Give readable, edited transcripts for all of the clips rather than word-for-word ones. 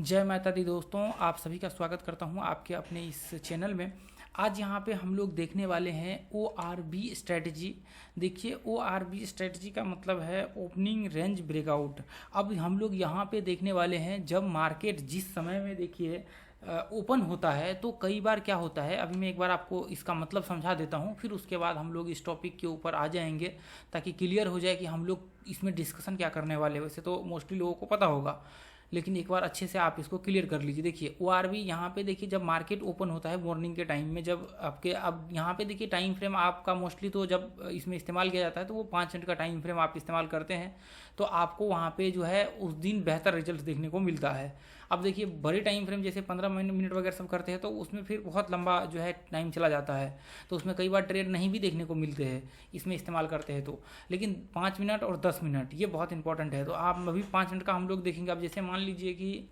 जय माता दी दोस्तों, आप सभी का स्वागत करता हूं आपके अपने इस चैनल में। आज यहां पे हम लोग देखने वाले हैं ORB स्ट्रेटजी। देखिए, ORB स्ट्रेटजी का मतलब है ओपनिंग रेंज ब्रेकआउट। अब हम लोग यहां पे देखने वाले हैं जब मार्केट जिस समय में देखिए ओपन होता है तो कई बार क्या होता है। अभी मैं एक बार आपको इसका मतलब समझा देता हूं, फिर उसके बाद हम लोग इस टॉपिक के ऊपर आ जाएंगे ताकि क्लियर हो जाए कि हम लोग इसमें डिस्कशन क्या करने वाले हैं। वैसे तो मोस्टली लोगों को पता होगा, लेकिन एक बार अच्छे से आप इसको क्लियर कर लीजिए। देखिए, ORB यहाँ पे देखिए जब मार्केट ओपन होता है मॉर्निंग के टाइम में, जब आपके अब यहाँ पे देखिए टाइम फ्रेम आपका मोस्टली तो जब इसमें इस्तेमाल किया जाता है तो वो 5 मिनट का टाइम फ्रेम आप इस्तेमाल करते हैं, तो आपको वहाँ पे जो है उस दिन बेहतर रिजल्ट देखने को मिलता है। अब देखिए, बड़े टाइम फ्रेम जैसे 15 मिनट वगैरह सब करते हैं तो उसमें फिर बहुत लंबा जो है टाइम चला जाता है, तो उसमें कई बार ट्रेड नहीं भी देखने को मिलते हैं इसमें इस्तेमाल करते हैं तो। लेकिन 5 मिनट और 10 मिनट ये बहुत इंपॉर्टेंट है। तो आप अभी 5 मिनट का हम लोग देखेंगे। अब जैसे मान लीजिए कि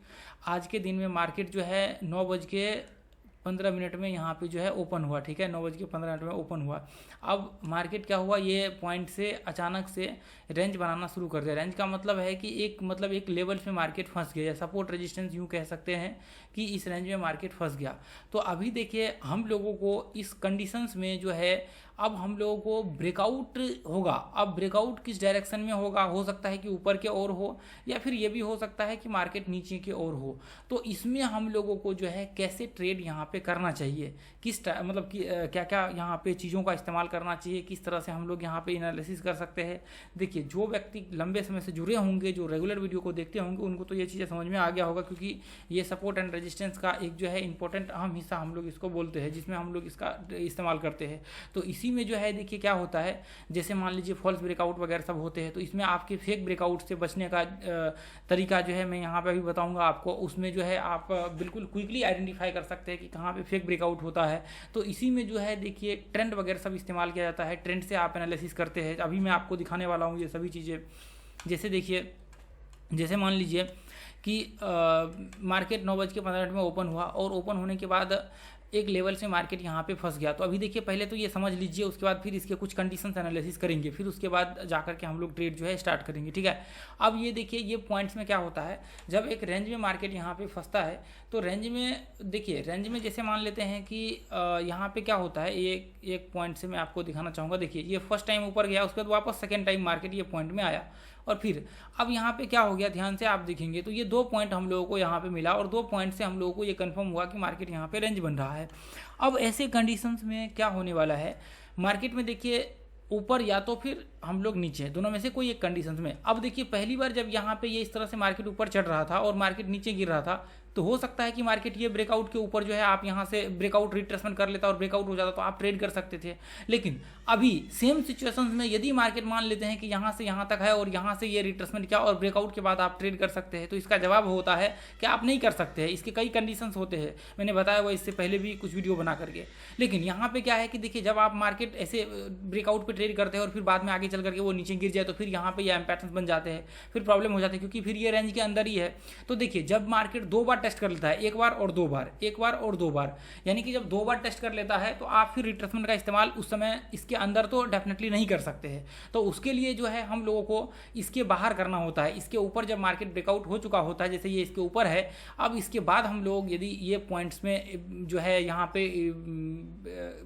आज के दिन में मार्केट जो है 9:15 में यहाँ पे जो है ओपन हुआ, ठीक है, 9:15 में ओपन हुआ। अब मार्केट क्या हुआ, ये पॉइंट से अचानक से रेंज बनाना शुरू कर दिया। रेंज का मतलब है कि एक लेवल पे मार्केट फंस गया, सपोर्ट रेजिस्टेंस यूँ कह सकते हैं कि इस रेंज में मार्केट फंस गया। तो अभी देखिए हम लोगों को इस कंडीशंस में जो है अब हम लोगों को ब्रेकआउट होगा। अब ब्रेकआउट किस डायरेक्शन में होगा, हो सकता है कि ऊपर के ओर हो या फिर ये भी हो सकता है कि मार्केट नीचे की ओर हो। तो इसमें हम लोगों को जो है कैसे ट्रेड यहाँ पे करना चाहिए, किस मतलब कि क्या क्या यहाँ पे चीज़ों का इस्तेमाल करना चाहिए, किस तरह से हम लोग यहाँ पे एनालिसिस कर सकते हैं। देखिए, जो व्यक्ति लंबे समय से जुड़े होंगे, जो रेगुलर वीडियो को देखते होंगे, उनको तो ये चीज़ें समझ में आ गया होगा, क्योंकि ये सपोर्ट एंड रेजिस्टेंस का एक जो है इंपॉर्टेंट अहम हिस्सा हम लोग इसको बोलते हैं, जिसमें हम लोग इसका इस्तेमाल करते हैं। तो इसी में जो है देखिए क्या होता है, जैसे मान लीजिए फॉल्स ब्रेकआउट वगैरह सब होते हैं, तो इसमें आपके फेक ब्रेकआउट से बचने का तरीका जो है मैं यहाँ पे अभी बताऊंगा आपको। उसमें जो है आप बिल्कुल क्विकली आइडेंटिफाई कर सकते हैं कि कहाँ पे फेक ब्रेकआउट होता है। तो इसी में जो है देखिए ट्रेंड वगैरह सब इस्तेमाल किया जाता है, ट्रेंड से आप एनालिसिस करते हैं। अभी मैं आपको दिखाने वाला हूँ ये सभी चीज़ें। जैसे देखिए, जैसे मान लीजिए कि मार्केट 9:15 में ओपन हुआ और ओपन होने के बाद एक लेवल से मार्केट यहाँ पे फंस गया। तो अभी देखिए पहले तो ये समझ लीजिए, उसके बाद फिर इसके कुछ कंडीशंस एनालिसिस करेंगे, फिर उसके बाद जाकर के हम लोग ट्रेड जो है स्टार्ट करेंगे, ठीक है। अब ये देखिए, ये पॉइंट्स में क्या होता है, जब एक रेंज में मार्केट यहाँ पे फंसता है तो रेंज में देखिए, रेंज में जैसे मान लेते हैं कि यहाँ पे क्या होता है, एक पॉइंट से मैं आपको दिखाना चाहूँगा। देखिए, ये फर्स्ट टाइम ऊपर गया, उसके बाद वापस सेकेंड टाइम मार्केट ये पॉइंट में आया, और फिर अब यहाँ पे क्या हो गया, ध्यान से आप देखेंगे तो ये 2 पॉइंट हम लोगों को यहाँ पे मिला, और 2 पॉइंट से हम लोगों को ये कंफर्म हुआ कि मार्केट यहाँ पे रेंज बन रहा है। अब ऐसे कंडीशंस में क्या होने वाला है मार्केट में, देखिए ऊपर या तो फिर हम लोग नीचे, दोनों में से कोई एक कंडीशंस में। अब देखिए, पहली बार जब यहाँ पे ये इस तरह से मार्केट ऊपर चढ़ रहा था और मार्केट नीचे गिर रहा था, तो हो सकता है कि मार्केट ये ब्रेकआउट के ऊपर जो है आप यहाँ से ब्रेकआउट रिट्रेसमेंट कर लेता और ब्रेकआउट हो जाता, तो आप ट्रेड कर सकते थे। लेकिन अभी सेम सिचुएशंस में यदि मार्केट मान लेते हैं कि यहाँ से यहाँ तक है और यहाँ से ये रिट्रेसमेंट किया और ब्रेकआउट के बाद आप ट्रेड कर सकते हैं, तो इसका जवाब होता है कि आप नहीं कर सकते हैं। इसके कई कंडीशंस होते हैं, मैंने बताया हुआ इससे पहले भी कुछ वीडियो बना करके। लेकिन यहाँ पे क्या है कि देखिए, जब आप मार्केट ऐसे ब्रेकआउट पे ट्रेड करते हैं और फिर बाद में आगे चल करके वो नीचे गिर जाए, तो फिर यहाँ पे ये पैटर्न्स बन जाते हैं, फिर प्रॉब्लम हो जाती है, क्योंकि फिर ये रेंज के अंदर ही है। तो देखिए, जब मार्केट 2 बार टेस्ट कर लेता है, एक बार और 2 बार, एक बार और 2 बार, यानी कि जब 2 बार टेस्ट कर लेता है तो आप फिर रिट्रेसमेंट का इस्तेमाल उस समय इसके अंदर तो डेफिनेटली नहीं कर सकते हैं। तो उसके लिए जो है हम लोगों को इसके बाहर करना होता है। इसके ऊपर जब मार्केट ब्रेकआउट हो चुका होता है, जैसे ये इसके ऊपर है, अब इसके बाद हम लोग यदि ये पॉइंट्स में जो है यहाँ पे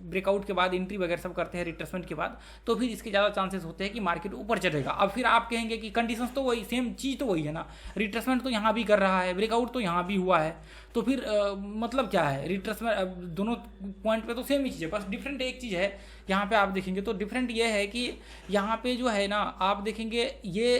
ब्रेकआउट के बाद एंट्री वगैरह सब करते हैं रिट्रेसमेंट के बाद, तो फिर इसके ज़्यादा चांसेस होते हैं कि मार्केट ऊपर चढ़ेगा। अब फिर आप कहेंगे कि कंडीशंस तो वही, सेम चीज़ तो वही है ना, रिट्रेसमेंट तो यहाँ भी कर रहा है, ब्रेकआउट तो यहाँ भी हुआ है, तो फिर मतलब क्या है, रिट्रेसमेंट दोनों पॉइंट पे तो सेम ही चीज़ है, बस डिफरेंट एक चीज़ है यहाँ पे आप देखेंगे। तो डिफरेंट ये है कि यहाँ पे जो है ना, आप देखेंगे ये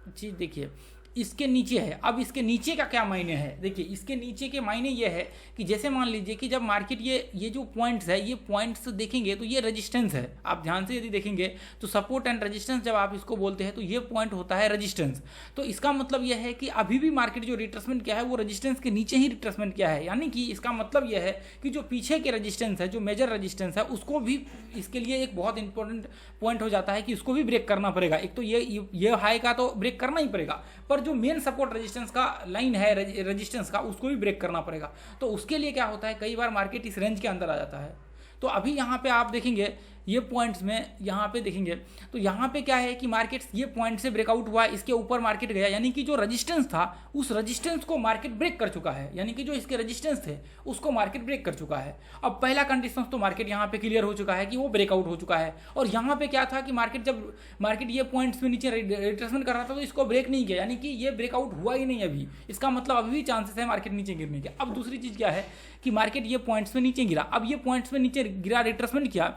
चीज़, देखिए इसके नीचे है। अब इसके नीचे का क्या मायने है, देखिए इसके नीचे के मायने ये है कि जैसे मान लीजिए कि जब मार्केट ये जो पॉइंट्स है, ये पॉइंट्स देखेंगे तो ये रेजिस्टेंस है। आप ध्यान से यदि देखेंगे तो सपोर्ट एंड रेजिस्टेंस जब आप इसको बोलते हैं तो ये पॉइंट होता है रेजिस्टेंस। तो इसका मतलब यह है कि अभी भी मार्केट जो रिट्रेसमेंट किया है वो रेजिस्टेंस के नीचे ही रिट्रेसमेंट किया है, यानी कि इसका मतलब यह है कि जो पीछे के रेजिस्टेंस है, जो मेजर रेजिस्टेंस है, उसको भी इसके लिए एक बहुत इंपॉर्टेंट पॉइंट हो जाता है कि उसको भी ब्रेक करना पड़ेगा। एक तो ये हाई का तो ब्रेक करना ही पड़ेगा, पर जो मेन सपोर्ट रेजिस्टेंस का लाइन है रेजिस्टेंस का, उसको भी ब्रेक करना पड़ेगा। तो उसके लिए क्या होता है, कई बार मार्केट इस रेंज के अंदर आ जाता है। तो अभी यहाँ पे आप देखेंगे ये पॉइंट्स में यहाँ पे देखेंगे तो यहाँ पे क्या है कि मार्केट ये पॉइंट से ब्रेकआउट हुआ, इसके ऊपर मार्केट गया, यानी कि जो रजिस्टेंस था उस रजिस्टेंस को मार्केट ब्रेक कर चुका है, यानी कि जो इसके रजिस्टेंस थे उसको मार्केट ब्रेक कर चुका है। अब पहला कंडीशन तो मार्केट यहाँ पे क्लियर हो चुका है कि वो ब्रेकआउट हो चुका है। और यहाँ पे क्या था कि मार्केट ये पॉइंट्स में नीचे रिट्रेसमेंट कर रहा था तो इसको ब्रेक नहीं किया, यानी कि ये ब्रेकआउट हुआ ही नहीं अभी, इसका मतलब अभी भी चांसेस है मार्केट नीचे गिरने के। अब दूसरी चीज़ क्या है कि मार्केट ये पॉइंट्स में नीचे गिरा, अब ये पॉइंट्स में नीचे गिरा, रिट्रेसमेंट किया,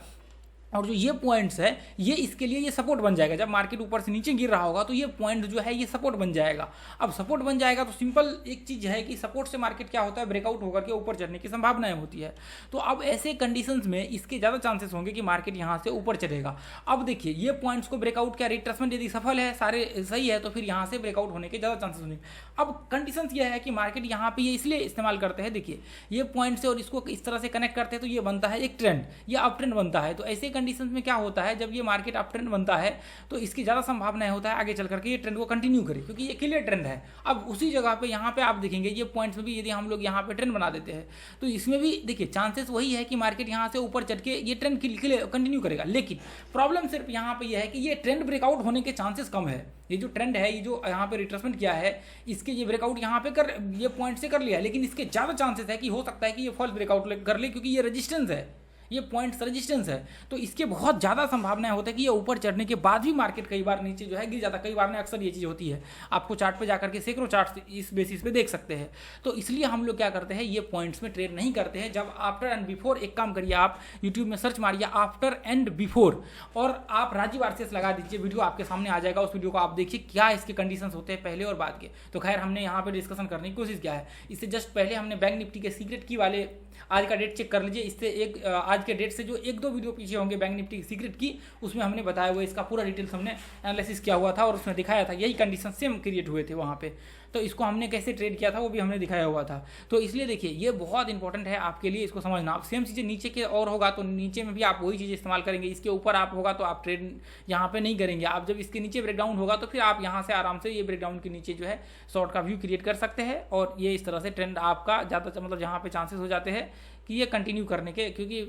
और जो ये पॉइंट्स है ये इसके लिए ये सपोर्ट बन जाएगा। जब मार्केट ऊपर से नीचे गिर रहा होगा तो ये पॉइंट जो है ये सपोर्ट बन जाएगा। अब सपोर्ट बन जाएगा तो सिंपल एक चीज़ है कि सपोर्ट से मार्केट क्या होता है, ब्रेकआउट होकर के ऊपर चढ़ने की संभावनाएं होती है। तो अब ऐसे कंडीशंस में इसके ज़्यादा चांसेस होंगे कि मार्केट यहाँ से ऊपर चढ़ेगा। अब देखिए ये पॉइंट्स को ब्रेकआउट क्या, रिट्रेसमेंट यदि सफल है, सारे सही है, तो फिर यहाँ से ब्रेकआउट होने के ज़्यादा चांसेस होंगे। अब कंडीशंस ये है कि मार्केट यहाँ पे ये इसलिए इस्तेमाल करते हैं, देखिए ये पॉइंट से और इसको इस तरह से कनेक्ट करते हैं तो ये बनता है एक ट्रेंड, ये अप ट्रेंड बनता है। तो ऐसे कंडीशंस में क्या होता है, जब ये मार्केट अप ट्रेंड बनता है तो इसकी ज़्यादा संभावना होता है आगे चल करके ये ट्रेंड को कंटिन्यू करे, क्योंकि ये क्लियर ट्रेंड है। अब उसी जगह पे यहाँ पे आप देखेंगे ये पॉइंट्स में भी यदि हम लोग यहाँ पे ट्रेंड बना देते हैं तो इसमें भी देखिए चांसेस वही है कि मार्केट यहाँ से ऊपर चढ़ के ये ट्रेंड कंटिन्यू करेगा। लेकिन प्रॉब्लम सिर्फ यहाँ पे ये है कि ये ट्रेंड ब्रेकआउट होने के चांसेस कम है। ये जो ट्रेंड है, ये जो यहाँ पे रिट्रेसमेंट किया है, इसके ये ब्रेकआउट यहाँ पे कर ये पॉइंट से कर लिया, लेकिन इसके ज़्यादा चांसेस है कि हो सकता है कि ये फॉल्स ब्रेकआउट कर ले, क्योंकि ये रेजिस्टेंस है, ये पॉइंट्स रेजिस्टेंस है। तो इसके बहुत ज़्यादा संभावनाएं होती है कि ये ऊपर चढ़ने के बाद भी मार्केट कई बार नीचे जो है गिर जाता है। कई बार में अक्सर ये चीज़ होती है, आपको चार्ट पे जाकर के सैकड़ों चार्ट इस बेसिस पे देख सकते हैं। तो इसलिए हम लोग क्या करते हैं, ये पॉइंट्स में ट्रेड नहीं करते हैं। जब आफ्टर एंड बिफोर, एक काम करिए आप यूट्यूब में सर्च मारिए आफ्टर एंड बिफोर और आप राजीव आरसीएस लगा दीजिए, वीडियो आपके सामने आ जाएगा। उस वीडियो को आप देखिए क्या इसके कंडीशन होते हैं पहले और बाद के। तो खैर हमने यहाँ पे डिस्कशन करने की कोशिश किया है। इससे जस्ट पहले हमने बैंक निफ्टी के सीक्रेट की वाले आज का डेट चेक कर लीजिए। इससे एक आज के डेट से जो एक दो वीडियो पीछे होंगे बैंक निफ्टी की सीक्रेट की, उसमें हमने बताया हुआ इसका पूरा डिटेल्स हमने एनालिसिस किया हुआ था और उसमें दिखाया था यही कंडीशन सेम क्रिएट हुए थे वहाँ पे। तो इसको हमने कैसे ट्रेड किया था वो भी हमने दिखाया हुआ था। तो इसलिए देखिए ये बहुत इंपॉर्टेंट है आपके लिए इसको समझना। आप सेम चीज़ें नीचे के और होगा तो नीचे में भी आप वही चीज़ इस्तेमाल करेंगे, इसके ऊपर आप होगा तो आप ट्रेड यहाँ पे नहीं करेंगे। आप जब इसके नीचे ब्रेकडाउन होगा तो फिर आप यहाँ से आराम से ये ब्रेकडाउन के नीचे जो है शॉर्ट का व्यू क्रिएट कर सकते हैं और ये इस तरह से ट्रेंड आपका ज़्यादा मतलब जहाँ पे चांसेस हो जाते हैं कि ये कंटिन्यू करने के, क्योंकि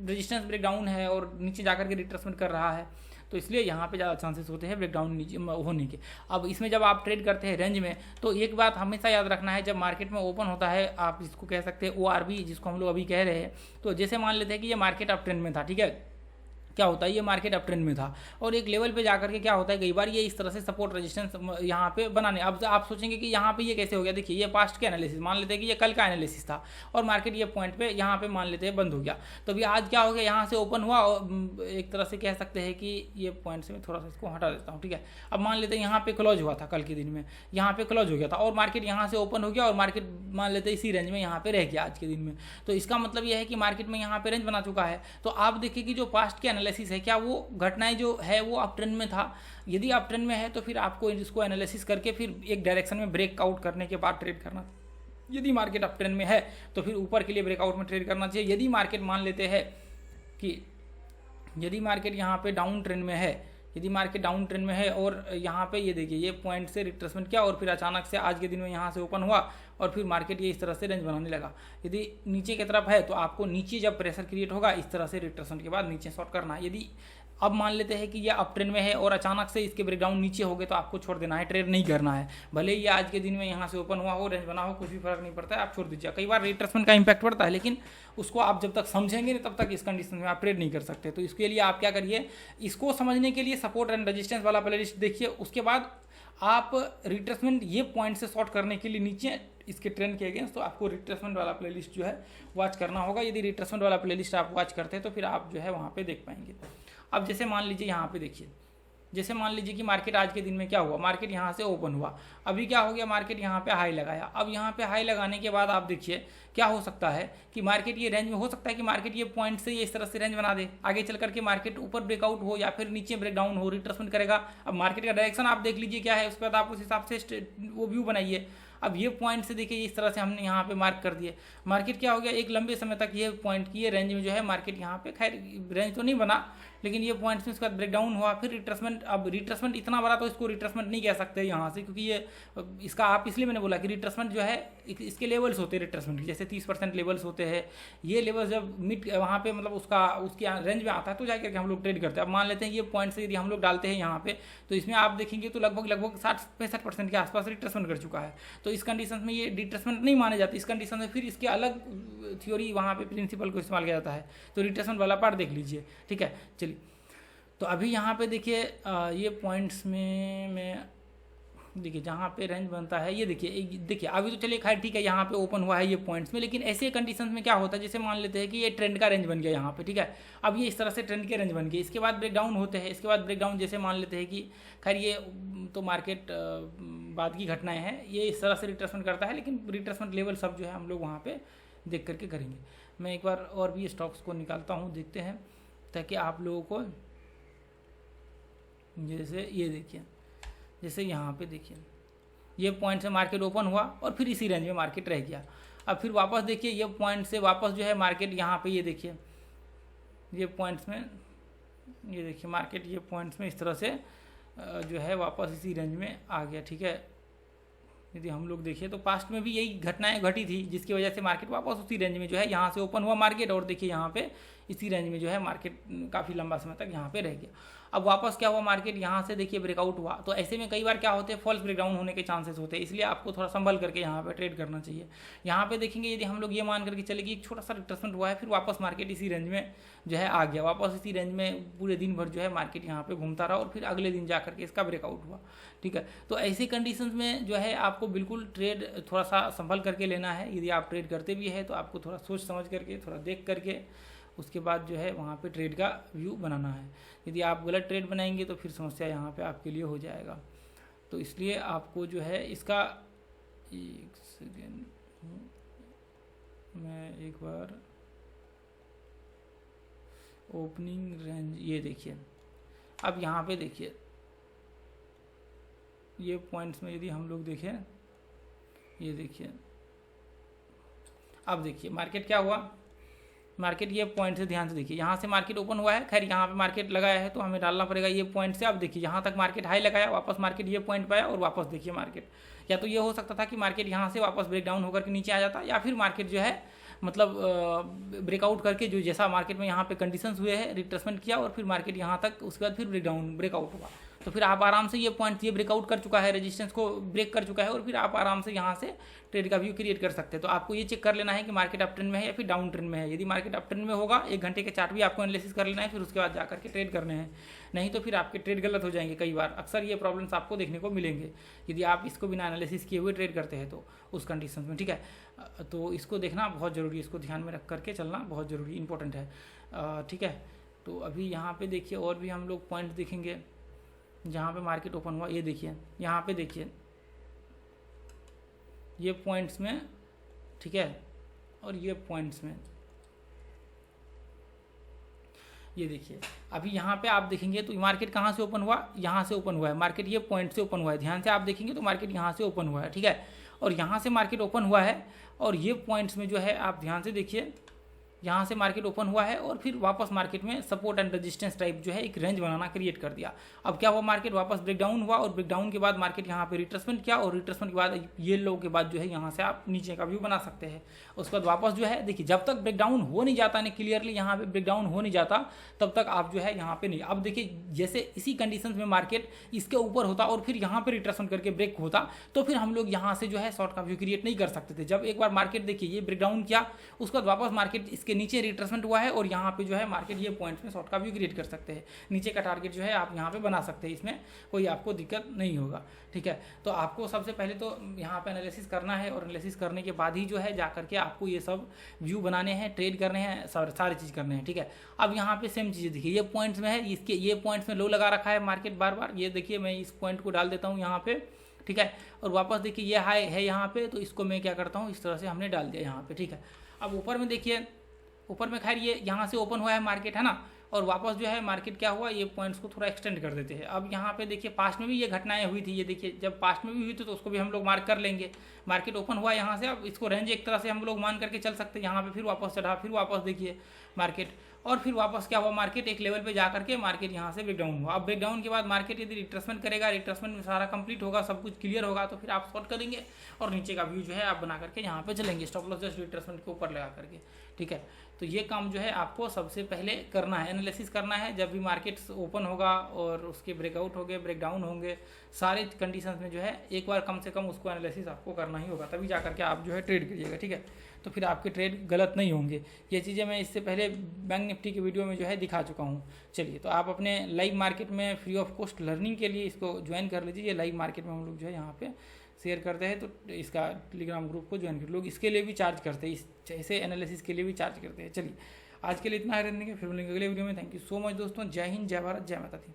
रेजिस्टेंस ब्रेकडाउन है और नीचे जाकर के रिट्रेसमेंट कर रहा है, तो इसलिए यहाँ पे ज़्यादा चांसेस होते हैं ब्रेकडाउन नीचे होने के। अब इसमें जब आप ट्रेड करते हैं रेंज में, तो एक बात हमेशा याद रखना है, जब मार्केट में ओपन होता है, आप जिसको कह सकते हैं ORB, जिसको हम लोग अभी कह रहे हैं, तो जैसे मान लेते हैं कि ये मार्केट अप ट्रेंड में था, ठीक है, क्या होता है ये मार्केट अप ट्रेंड में था और एक लेवल पे जाकर के क्या होता है कई बार ये इस तरह से सपोर्ट रेजिस्टेंस यहाँ पे बनाने। अब आप सोचेंगे कि यहाँ पे ये कैसे हो गया, देखिए ये पास्ट के एनालिसिस, मान लेते हैं कि ये कल का एनालिसिस था और मार्केट ये पॉइंट पे यहाँ पे मान लेते हैं बंद हो गया, तो अभी आज क्या हो गया, यहाँ से ओपन हुआ और एक तरह से कह सकते हैं कि ये पॉइंट से मैं थोड़ा सा इसको हटा देता हूँ, ठीक है। अब मान लेते हैं यहाँ पे क्लोज हुआ था कल के दिन में, यहाँ पे क्लोज हो गया था और मार्केट यहाँ से ओपन हो गया और मार्केट मान लेते हैं इसी रेंज में यहाँ पे रह गया आज के दिन में। तो इसका मतलब यह है कि मार्केट में यहाँ पे रेंज बना चुका है। तो आप देखिए कि जो पास्ट के एनालिसिस है, क्या वो घटनाएं जो है वो अप ट्रेंड में था। यदि अप ट्रेंड में है तो फिर आपको इसको एनालिसिस करके फिर एक डायरेक्शन में ब्रेकआउट करने के बाद ट्रेड करना। यदि मार्केट अप ट्रेंड में है तो फिर ऊपर के लिए ब्रेकआउट में ट्रेड करना चाहिए। यदि मार्केट मान लेते हैं कि यदि मार्केट यहाँ पे डाउन ट्रेंड में है, यदि मार्केट डाउन ट्रेंड में है और यहाँ पे ये देखिए ये पॉइंट से रिट्रेसमेंट किया और फिर अचानक से आज के दिन में यहाँ से ओपन हुआ और फिर मार्केट ये इस तरह से रेंज बनाने लगा, यदि नीचे की तरफ है तो आपको नीचे जब प्रेशर क्रिएट होगा इस तरह से रिट्रेसमेंट के बाद नीचे शॉर्ट करना है। यदि अब मान लेते हैं कि ये अप ट्रेंड में है और अचानक से इसके ब्रेकडाउन नीचे हो गए तो आपको छोड़ देना है, ट्रेड नहीं करना है। भले ही आज के दिन में यहाँ से ओपन हुआ हो, रेंज बना हो, कुछ भी फर्क नहीं पड़ता है, आप छोड़ दीजिए। कई बार रिट्रेसमेंट का इंपैक्ट पड़ता है लेकिन उसको आप जब तक समझेंगे नहीं तब तक इस कंडीशन में आप ट्रेड नहीं कर सकते। तो इसके लिए आप क्या करिए, इसको समझने के लिए सपोर्ट एंड रेजिस्टेंस वाला प्लेलिस्ट देखिए, उसके बाद आप रिट्रेसमेंट ये पॉइंट से शॉर्ट करने के लिए नीचे इसके ट्रेंड के अगेंस्ट तो आपको रिट्रेसमेंट वाला प्लेलिस्ट जो है वॉच करना होगा। यदि रिट्रेसमेंट वाला प्लेलिस्ट आप वॉच करते हैं तो फिर आप जो है वहाँ पे देख पाएंगे। अब जैसे मान लीजिए यहाँ पे देखिए, जैसे मान लीजिए कि मार्केट आज के दिन में क्या हुआ, मार्केट यहाँ से ओपन हुआ, अभी क्या हो गया, मार्केट यहाँ पे हाई लगाया। अब यहाँ पे हाई लगाने के बाद आप देखिए क्या हो सकता है कि मार्केट ये रेंज में, हो सकता है कि मार्केट ये पॉइंट से ये इस तरह से रेंज बना दे, आगे चल करके मार्केट ऊपर ब्रेकआउट हो या फिर नीचे ब्रेकडाउन हो, रिट्रेसमेंट करेगा। अब मार्केट का डायरेक्शन आप देख लीजिए क्या है, उसके बाद आप उस हिसाब से वो व्यू बनाइए। अब ये पॉइंट से देखिए इस तरह से हमने यहाँ पे मार्क कर दिए, मार्केट क्या हो गया, एक लंबे समय तक ये पॉइंट की ये रेंज में जो है मार्केट यहाँ पे, खैर रेंज तो नहीं बना लेकिन ये पॉइंट्स में इसके बाद ब्रेकडाउन हुआ, फिर रिट्रेसमेंट। अब रिट्रेसमेंट इतना बड़ा तो इसको रिट्रेसमेंट नहीं कह सकते यहाँ से, क्योंकि ये इसका आप इसलिए मैंने बोला कि रिट्रेसमेंट जो है इसके लेवल्स होते हैं रिट्रेसमेंट के, जैसे 30% लेवल्स होते हैं। ये लेवल जब मिड वहाँ पे मतलब उसकी रेंज में आता है तो जाकर के हम लोग ट्रेड करते हैं। अब मान लेते हैं ये पॉइंट से यदि हम लोग डालते हैं यहाँ पे, तो इसमें आप देखेंगे तो लगभग 60-65% के आसपास रिट्रेसमेंट कर चुका है। तो इस कंडीशन में ये रिट्रेसमेंट नहीं माने जाते। इस कंडीशन में फिर इसके अलग थ्योरी वहाँ पे प्रिंसिपल को इस्तेमाल किया जाता है। तो रिट्रेसमेंट वाला पार्ट देख लीजिए, ठीक है। चलिए, तो अभी यहाँ पे देखिए ये पॉइंट्स में मैं देखिए जहाँ पे रेंज बनता है, ये देखिए अभी तो चलिए खैर ठीक है, यहाँ पे ओपन हुआ है ये पॉइंट्स में। लेकिन ऐसे कंडीशंस में क्या होता है, जैसे मान लेते हैं कि ये ट्रेंड का रेंज बन गया यहाँ पे, ठीक है। अब ये इस तरह से ट्रेंड के रेंज बन गए, इसके बाद ब्रेकडाउन होते हैं। इसके बाद ब्रेकडाउन जैसे मान लेते हैं कि खैर ये तो मार्केट बाद की घटनाएँ हैं, ये इस तरह से रिट्रेसमेंट करता है। लेकिन रिट्रेसमेंट लेवल सब जो है हम लोग वहाँ पर देख करके करेंगे। मैं एक बार और भी स्टॉक्स को निकालता हूँ, देखते हैं, ताकि आप लोगों को जैसे ये देखिए, जैसे यहाँ पे देखिए ये पॉइंट से मार्केट ओपन हुआ और फिर इसी रेंज में मार्केट रह गया। अब फिर वापस देखिए ये पॉइंट से वापस जो है मार्केट यहाँ पे, ये देखिए ये पॉइंट्स में, ये देखिए मार्केट ये पॉइंट्स में इस तरह से जो है वापस इसी रेंज में आ गया, ठीक है। यदि हम लोग देखिए तो पास्ट में भी यही घटनाएं घटी थी, जिसकी वजह से मार्केट वापस उसी रेंज में जो है यहाँ से ओपन हुआ मार्केट, और देखिए यहाँ पे इसी रेंज में जो है मार्केट काफ़ी लंबा समय तक यहाँ पे रह गया। अब वापस क्या हुआ, मार्केट यहाँ से देखिए ब्रेकआउट हुआ। तो ऐसे में कई बार क्या होते हैं, फॉल्स ब्रेकडाउन होने के चांसेस होते हैं, इसलिए आपको थोड़ा संभल करके यहाँ पे ट्रेड करना चाहिए। यहाँ पे देखेंगे यदि हम लोग ये मान करके चले कि एक छोटा सा रिट्रेसमेंट हुआ है, फिर वापस मार्केट इसी रेंज में जो है आ गया, वापस इसी रेंज में पूरे दिन भर जो है मार्केट यहाँ पे घूमता रहा, और फिर अगले दिन जा करके इसका ब्रेकआउट हुआ, ठीक है। तो ऐसे कंडीशंस में जो है आपको बिल्कुल ट्रेड थोड़ा सा संभल करके लेना है। यदि आप ट्रेड करते भी है तो आपको थोड़ा सोच समझ करके, थोड़ा देख करके, उसके बाद जो है वहाँ पे ट्रेड का व्यू बनाना है। यदि आप गलत ट्रेड बनाएंगे तो फिर समस्या यहाँ पे आपके लिए हो जाएगा। तो इसलिए आपको जो है इसका, एक सेकेंड मैं एक बार ओपनिंग रेंज, ये देखिए अब यहाँ पे देखिए ये पॉइंट्स में यदि हम लोग देखें, ये देखिए अब देखिए मार्केट क्या हुआ, मार्केट ये पॉइंट से ध्यान से देखिए, यहाँ से मार्केट ओपन हुआ है, खैर यहाँ पे मार्केट लगाया है तो हमें डालना पड़ेगा ये पॉइंट से। अब देखिए यहाँ तक मार्केट हाई लगाया, वापस मार्केट ये पॉइंट पे आया, और वापस देखिए मार्केट, या तो ये हो सकता था कि मार्केट यहाँ से वापस ब्रेकडाउन होकर के नीचे आ जाता, या फिर मार्केट जो है मतलब ब्रेकआउट करके जो जैसा मार्केट में यहाँ पे कंडीशंस हुए हैं रिट्रेसमेंट किया, और फिर मार्केट यहाँ तक, उसके बाद फिर ब्रेकआउट हुआ। तो फिर आप आराम से ये पॉइंट, ये ब्रेकआउट कर चुका है, रेजिस्टेंस को ब्रेक कर चुका है, और फिर आप आराम से यहाँ से ट्रेड का व्यू क्रिएट कर सकते हैं। तो आपको ये चेक कर लेना है कि मार्केट अप ट्रेंड में है या फिर डाउन ट्रेंड में है। यदि मार्केट अप ट्रेंड में होगा, 1 घंटे के चार्ट भी आपको एनालिसिस कर लेना है, फिर उसके बाद जा करके ट्रेड करने हैं, नहीं तो फिर आपके ट्रेड गलत हो जाएंगे। कई बार अक्सर ये प्रॉब्लम्स आपको देखने को मिलेंगे यदि आप इसको बिना एनालिसिस किए हुए ट्रेड करते हैं तो उस कंडीशन में, ठीक है। तो इसको देखना बहुत ज़रूरी है, इसको ध्यान में रख करके चलना बहुत ज़रूरी इंपॉर्टेंट है, ठीक है। तो अभी यहाँ पे देखिए और भी हम लोग पॉइंट देखेंगे जहाँ पे मार्केट ओपन हुआ, ये देखिए यहाँ पे देखिए ये पॉइंट्स में, ठीक है, और ये पॉइंट्स में ये देखिए अभी यहाँ पे आप देखेंगे तो मार्केट कहाँ से ओपन हुआ, यहाँ से ओपन हुआ है मार्केट, ये पॉइंट से ओपन हुआ है, ध्यान से आप देखेंगे तो मार्केट यहाँ से ओपन हुआ है, ठीक है, और यहाँ से मार्केट ओपन हुआ है, और ये पॉइंट्स में जो है आप ध्यान से देखिए यहाँ से मार्केट ओपन हुआ है, और फिर वापस मार्केट में सपोर्ट एंड रेजिस्टेंस टाइप जो है एक रेंज बनाना क्रिएट कर दिया। अब क्या हुआ, मार्केट वापस ब्रेकडाउन हुआ, और ब्रेकडाउन के बाद मार्केट यहाँ पे रिट्रेसमेंट किया, और रिट्रेसमेंट के बाद ये लो के बाद जो है यहाँ से आप नीचे का व्यू बना सकते हैं। उसके बाद वापस जो है देखिए जब तक ब्रेकडाउन हो नहीं जाता, नहीं क्लियरली यहाँ पे ब्रेकडाउन हो नहीं जाता, तब तक आप जो है यहाँ पे नहीं। अब देखिए जैसे इसी कंडीशन में मार्केट इसके ऊपर होता और फिर यहाँ पे रिट्रेसमेंट करके ब्रेक होता, तो फिर हम लोग यहाँ से जो है शॉर्ट का व्यू क्रिएट नहीं कर सकते थे। जब एक बार मार्केट देखिए ये ब्रेकडाउन किया, उसके बाद वापस मार्केट इसके नीचे रिट्रेसमेंट हुआ है, और यहाँ पे जो है मार्केट ये पॉइंट्स में शॉर्ट का व्यू क्रिएट कर सकते हैं, नीचे का टारगेट जो है आप यहाँ पे बना सकते हैं, इसमें कोई आपको दिक्कत नहीं होगा, ठीक है। तो आपको सबसे पहले तो यहाँ पे एनालिसिस करना है, और एनालिसिस करने के बाद ही जो है जा करके आपको ये सब व्यू बनाने हैं, ट्रेड करने हैं, सारी चीज़ करने हैं, ठीक है। अब यहाँ पे सेम चीज़ें देखिए ये पॉइंट्स में है, इसके ये पॉइंट्स में लो लगा रखा है मार्केट बार बार, ये देखिए मैं इस पॉइंट को डाल देता हूँ यहाँ पे, ठीक है, और वापस देखिए ये हाई है यहाँ पे, तो इसको मैं क्या करता हूँ इस तरह से हमने डाल दिया यहाँ पे, ठीक है। अब ऊपर में देखिए, ऊपर में खैर ये यहाँ से ओपन हुआ है मार्केट, है ना, और वापस जो है मार्केट क्या हुआ, ये पॉइंट्स को थोड़ा एक्सटेंड कर देते हैं। अब यहाँ पे देखिए पास्ट में भी ये घटनाएं हुई थी, ये देखिए जब पास्ट में भी हुई थी तो उसको भी हम लोग मार्क कर लेंगे। मार्केट ओपन हुआ यहाँ से, अब इसको रेंज एक तरह से हम लोग मान करके चल सकते हैं, यहाँ पे फिर वापस चढ़ा, फिर वापस देखिए मार्केट, और फिर वापस क्या हुआ, मार्केट एक लेवल पे जा करके मार्केट यहाँ से ब्रेकडाउन हुआ। अब ब्रेकडाउन के बाद मार्केट यदि रिट्रेसमेंट करेगा, रिट्रेसमेंट में सारा कंप्लीट होगा, सब कुछ क्लियर होगा, तो फिर आप शॉर्ट करेंगे और नीचे का व्यू जो है आप बना करके यहाँ पे चलेंगे, स्टॉप लॉस जस्ट रिट्रेसमेंट के ऊपर लगा करके। ठीक है, तो ये काम जो है आपको सबसे पहले करना है, एनालिसिस करना है। जब भी मार्केट ओपन होगा और उसके ब्रेकआउट होंगे, ब्रेकडाउन होंगे, सारे कंडीशंस में जो है एक बार कम से कम उसको एनालिसिस आपको करना ही होगा, तभी जा करके आप जो है ट्रेड करिएगा। ठीक है, तो फिर आपके ट्रेड गलत नहीं होंगे। ये चीज़ें मैं इससे पहले बैंक निफ्टी की वीडियो में जो है दिखा चुका हूँ। चलिए, तो आप अपने लाइव मार्केट में फ्री ऑफ कॉस्ट लर्निंग के लिए इसको ज्वाइन कर लीजिए। ये लाइव मार्केट में हम लोग जो है यहाँ पे शेयर करते हैं, तो इसका टेलीग्राम ग्रुप को ज्वाइन कर। लोग इसके लिए भी चार्ज करते हैं, इस ऐसे एनालिसिस के लिए भी चार्ज करते हैं। चलिए, आज के लिए इतना है, फिर मिलेंगे अगले वीडियो में। थैंक यू सो मच दोस्तों। जय हिंद, जय भारत, जय माता दी।